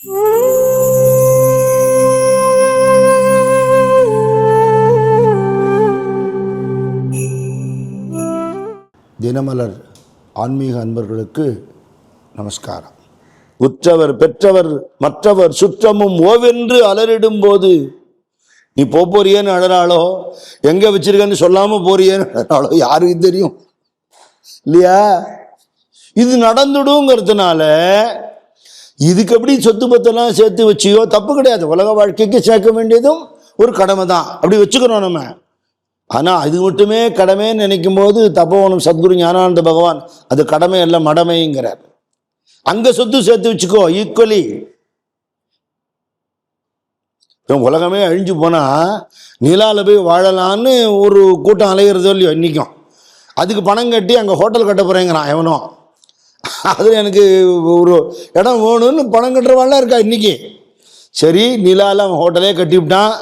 தினமலர் ஆன்மீக அன்பர்களுக்கு நமஸ்காரம். உற்றவர் பெற்றவர் மற்றவர் சுற்றமும் ஓவென்று அலறிடும் போது நீ போறியேன்னு அழறாளோ, எங்க வச்சிருக்கன்னு சொல்லாம போறியேன்னு அழறாளோ யாருக்கு தெரியும் இல்லையா? இது நடந்துடுங்கிறதுனால இதுக்கு எப்படி சொத்து பத்தெல்லாம் சேர்த்து வச்சியோ தப்பு கிடையாது. உலக வாழ்க்கைக்கு சேர்க்க வேண்டியதும் ஒரு கடமை தான், அப்படி வச்சுக்கிறோம் நம்ம. ஆனால் அது மட்டுமே கடமைன்னு நினைக்கும் போது தப்போவனம் சத்குரு ஞானானந்த பகவான் அது கடமை அல்ல மடமைங்கிறார். அங்கே சொத்து சேர்த்து வச்சுக்கோ ஈக்குவலி. உலகமே அழிஞ்சு போனால் நிலாவில் போய் வாழலான்னு ஒரு கூட்டம் அலைகிறதோ இல்லையோ இன்றைக்கும். அதுக்கு பணம் கட்டி அங்கே ஹோட்டல் கட்ட போகிறேங்கிறான் எவனோ. அதில் எனக்கு ஒரு இடம் வேணும்னு பணம் கட்டுறவாள்லாம் இருக்கா இன்றைக்கி. சரி, நிலாவில் அவன் ஹோட்டலே கட்டிவிட்டான்,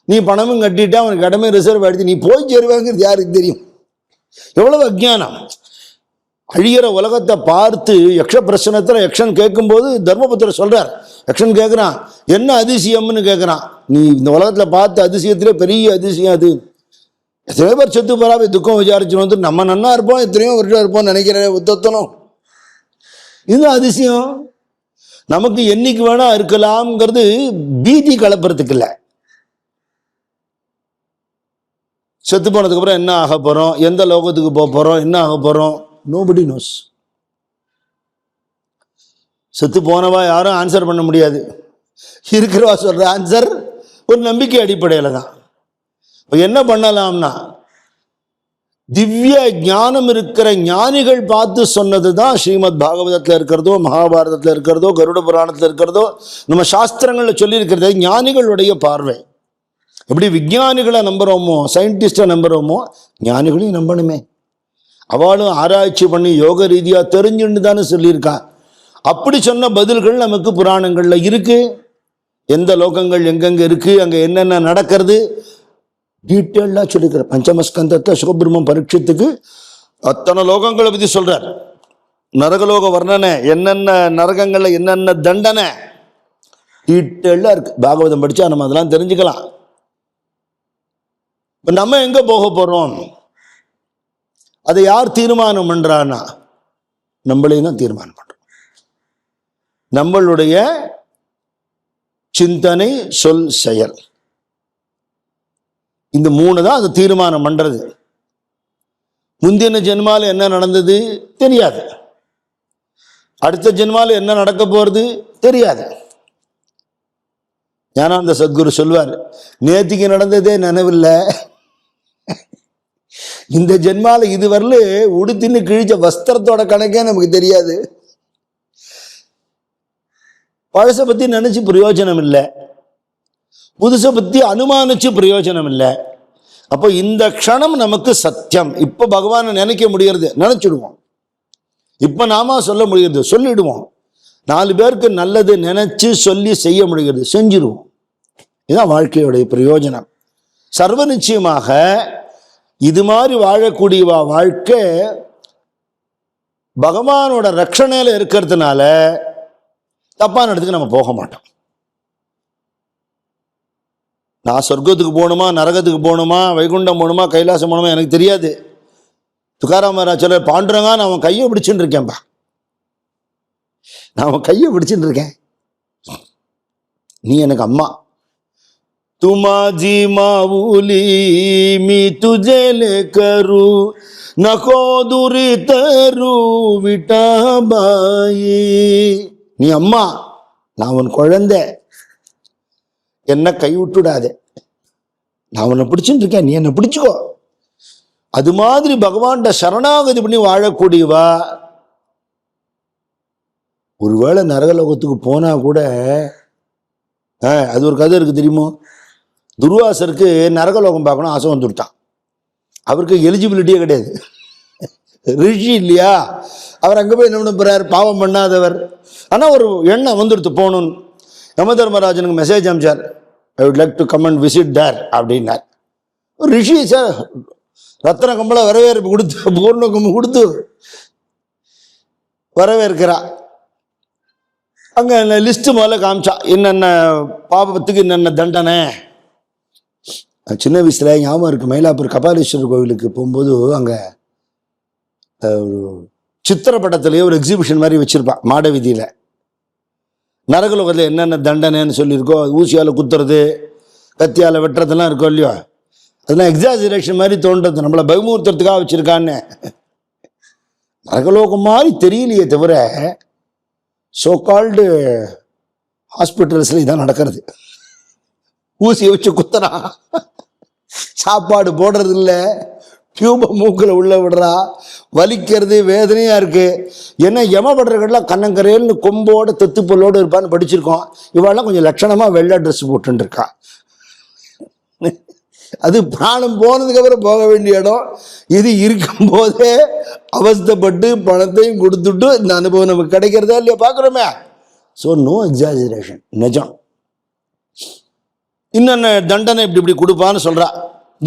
நீ பணமும் கட்டிட்டு அவனுக்கு இடமே ரிசர்வ் ஆகிடுச்சு, நீ போய் சேருவாங்கிறது யாருக்கு தெரியும்? எவ்வளவு அஜ்ஞானம்! அழிகிற உலகத்தை பார்த்து யக்ஷ பிரச்சனத்தில் யக்ஷன் கேட்கும்போது தர்மபுத்திரர் சொல்கிறார், யக்ஷன் கேட்குறான் என்ன அதிசயம்னு கேட்குறான். நீ இந்த உலகத்தில் பார்த்த அதிசயத்திலே பெரிய அதிசயம் அது. எத்தனையோ பேர் செத்து போறாவே துக்கம் விசாரிச்சு வந்து நம்ம நன்னா இருப்போம், எத்தனையோ வருஷம் இருப்போம் நினைக்கிற உத்தத்தனும். இது அதிசயம். நமக்கு என்னைக்கு வேணா இருக்கலாம்ங்கிறது பீதி கலப்புறதுக்கு இல்லை. செத்து போனதுக்கு அப்புறம் என்ன ஆக போறோம், எந்த லோகத்துக்கு போக போறோம், என்ன ஆக போறோம், நோபடி நோஸ். செத்து போனவா யாரும் ஆன்சர் பண்ண முடியாது. இருக்கிறவா சொல்ற ஆன்சர் ஒரு நம்பிக்கை அடிப்படையில் தான். என்ன பண்ணலாம்னா, திவ்ய ஞானம் இருக்கிற ஞானிகள் பார்த்து சொன்னது தான் ஸ்ரீமத் பாகவதத்தில் இருக்கிறதோ, மகாபாரதத்தில் இருக்கிறதோ, கருட புராணத்தில் இருக்கிறதோ, நம்ம சாஸ்திரங்கள்ல சொல்லி இருக்கிறது ஞானிகளுடைய பார்வை. எப்படி விஞ்ஞானிகளை நம்புகிறோமோ, சயின்டிஸ்டை நம்புகிறோமோ, ஞானிகளையும் நம்பணுமே. அவளும் ஆராய்ச்சி பண்ணி யோக ரீதியாக தெரிஞ்சுன்னு தானே சொல்லியிருக்கா. அப்படி சொன்ன பதில்கள் நமக்கு புராணங்களில் இருக்கு. எந்த லோகங்கள் எங்கெங்கே இருக்கு, அங்கே என்னென்ன நடக்கிறது டீட்டெயிலாக சொல்லிக்கிற பஞ்சமஸ்கந்தத்தை சிவபிரம்மம் பரீட்சத்துக்கு அத்தனை லோகங்களை பற்றி சொல்றார். நரகலோக வர்ணனை, என்னென்ன நரகங்களில் என்னென்ன தண்டனை டீட்டெயிலாக இருக்கு. பாகவதம் படித்தா நம்ம அதெல்லாம் தெரிஞ்சுக்கலாம். இப்போ நம்ம எங்கே போக போகிறோம், அதை யார் தீர்மானம் பண்ணுறான்னா நம்மளையும் தான் தீர்மானம் பண்ணுறோம். நம்மளுடைய சிந்தனை, சொல், செயல், இந்த மூணு தான் அதை தீர்மானம் பண்ணுறது. முந்தின ஜென்மாவில் என்ன நடந்தது தெரியாது, அடுத்த ஜென்மாவில் என்ன நடக்க போகிறது தெரியாது. ஞானானந்த சத்குரு சொல்வார், நேத்திக்கு நடந்ததே நினைவில்லை, இந்த ஜென்மால இதுவரையில உடுத்தின்னு கிழிச்ச வஸ்திரத்தோட கணக்கே நமக்கு தெரியாது. பழசை பத்தி நினைச்சு பிரயோஜனம் இல்லை, புதுசை பத்தி அனுமானிச்சு பிரயோஜனம் இல்லை. அப்போ இந்த க்ஷணம் நமக்கு சத்தியம். இப்ப பகவானை நினைக்க முடியறது, நினைச்சிடுவோம். இப்ப நாம சொல்ல முடிகிறது, சொல்லிடுவோம். 4 பேருக்கு நல்லது நினைச்சு சொல்லி செய்ய முடிகிறது, செஞ்சிருவோம். இதுதான் வாழ்க்கையுடைய பிரயோஜனம். சர்வ நிச்சயமாக இது மாதிரி வாழக்கூடிய வாழ்க்கை பகவானோட ரட்சணையில இருக்கிறதுனால தப்பான இடத்துக்கு நம்ம போக மாட்டோம். நான் சொர்க்கத்துக்கு போகணுமா, நரகத்துக்கு போகணுமா, வைகுண்டம் போகணுமா, கைலாசம் போகணுமா எனக்கு தெரியாது. துக்காராம் மகாராஜ் சொல்ல, பாண்டுரங்கா நான் அவன் கையை பிடிச்சுட்டு இருக்கேன்பா, நான் அவன் கையை பிடிச்சுட்டு இருக்கேன், நீ எனக்கு அம்மா. तुमाजी माऊली मी तुझे लेकरू नको दुरी तरू विटाबाई. நீ அம்மா, நான் உன் குழந்தை, என்ன கை விட்டுடாதே, நான் உன்னை பிடிச்சுட்டு இருக்கேன், நீ என்னை பிடிச்சுக்கோ. அது மாதிரி பகவான்கிட்ட சரணாகதி பண்ணி வாழக்கூடியவா ஒருவேளை நரகலோகத்துக்கு போனா கூட அது ஒரு கதை இருக்கு தெரியுமோ. துர்வாசருக்கு நரகலோகம் பார்க்கணும் ஆசை வந்துவிட்டான். அவருக்கு எலிஜிபிலிட்டியே கிடையாது, ரிஷி இல்லையா. அவர் அங்கே போய் என்ன பண்ண போறார், பாவம் பண்ணாதவர். ஆனால் ஒரு எண்ணம் வந்துடுத்து போகணும்னு. யம தர்மராஜனுக்கு மெசேஜ் அனுப்பிச்சார், I would like to come and visit there அப்படின்னார். ரிஷி சார் ரத்தன கம்பள வரவேற்பு கொடுத்து, பூர்ண கும்பம் கொடுத்து வரவேற்கிறா. அங்கே லிஸ்ட்டு முதல்ல காமிச்சா என்னென்ன பாபத்துக்கு என்னென்ன தண்டனை. சின்ன வயசுல ஞாபகம் இருக்குது, மயிலாப்பூர் கபாலீஸ்வரர் கோவிலுக்கு போகும்போது அங்கே சித்திரப்படத்துலேயே ஒரு எக்ஸிபிஷன் மாதிரி வச்சுருப்பான் மாட வீதியில். நரகலோகத்தில் என்னென்ன தண்டனைன்னு சொல்லியிருக்கோ, ஊசியால் குத்துறது, கத்தியால் வெட்டுறதுலாம் இருக்கோ இல்லையோ, அதெல்லாம் எக்ஸாஜரேஷன் மாதிரி தோன்றது, நம்மளை பயமுறுத்துறதுக்காக வச்சுருக்கான்னு. நரகலோகம் மாதிரி தெரியலையே தவிர சோ கால்டு ஹாஸ்பிட்டல்ஸில் இதான் நடக்கிறது. ஊசியை வச்சு குத்துறான், சாப்பாடு போடுறது இல்லை, டியூபை மூக்கில் உள்ள விடுறா, வலிக்கிறது, வேதனையா இருக்கு. ஏன்னா யமபடுறவர்கள்லாம் கண்ணங்கரையல்னு கொம்போட தொத்துப்பொல்லோடு இருப்பான்னு படிச்சிருக்கோம். இவாளெல்லாம் கொஞ்சம் லட்சணமா வெள்ளை ட்ரெஸ் போட்டுன்னு இருக்கா. அது பிராணம் போனதுக்கு அப்புறம் போக வேண்டிய இடம். இது இருக்கும் போதே அவஸ்தைப்பட்டு பணத்தையும் கொடுத்துட்டு இந்த அனுபவம் நமக்கு கிடைக்கிறதா இல்லையா பார்க்குறோமே. ஸோ நோ எக்ஸாஜரேஷன், நிஜம். இன்னொன்று தண்டனை இப்படி இப்படி கொடுப்பான்னு சொல்கிறா.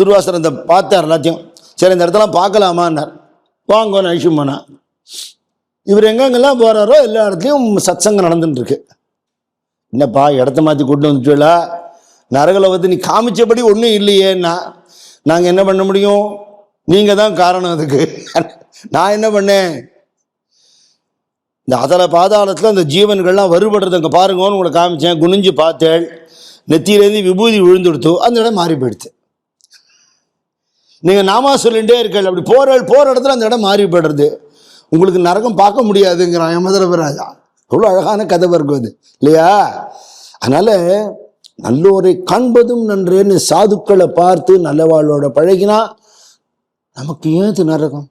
துர்வாசர் இந்த பார்த்தார் எல்லாத்தையும். சரி இந்த இடத்துல பார்க்கலாமான்னார். வாங்கன்னு அழிச்சும் போனா. இவர் எங்கெங்கெல்லாம் போகிறாரோ எல்லா இடத்துலையும் சத்சங்கம் நடந்துட்டு இருக்கு. என்னப்பா இடத்த மாற்றி கூட்டு வந்துட்டுலா, நரகலோகத்தை நீ காமிச்சபடி ஒன்றும் இல்லையேன்னா நாங்கள் என்ன பண்ண முடியும்? நீங்கள் தான் காரணம் அதுக்கு. நான் என்ன பண்ணேன்? இந்த அதல பாதாளத்தில் அந்த ஜீவன்கள்லாம் வருபடுறது அங்கே பாருங்கன்னு உங்களை காமிச்சேன். குனிஞ்சு பார்த்தேள், நெத்தியிலேருந்து விபூதி விழுந்துடுத்து, அந்த இடம் மாறி போயிடுது. நீங்கள் நாமா சொல்லிகிட்டே இருக்கல், அப்படி போகிற இடத்துல அந்த இடம் மாறி போய்டுறது. உங்களுக்கு நரகம் பார்க்க முடியாதுங்கிறான் யமதர்மராஜா. எவ்வளோ அழகான கதை இருக்கும் அது இல்லையா? அதனால் நல்லோரை காண்பதும் நன்றேன்னு சாதுக்களை பார்த்து நல்லவாளோட பழகினா நமக்கு ஏது நரகம்?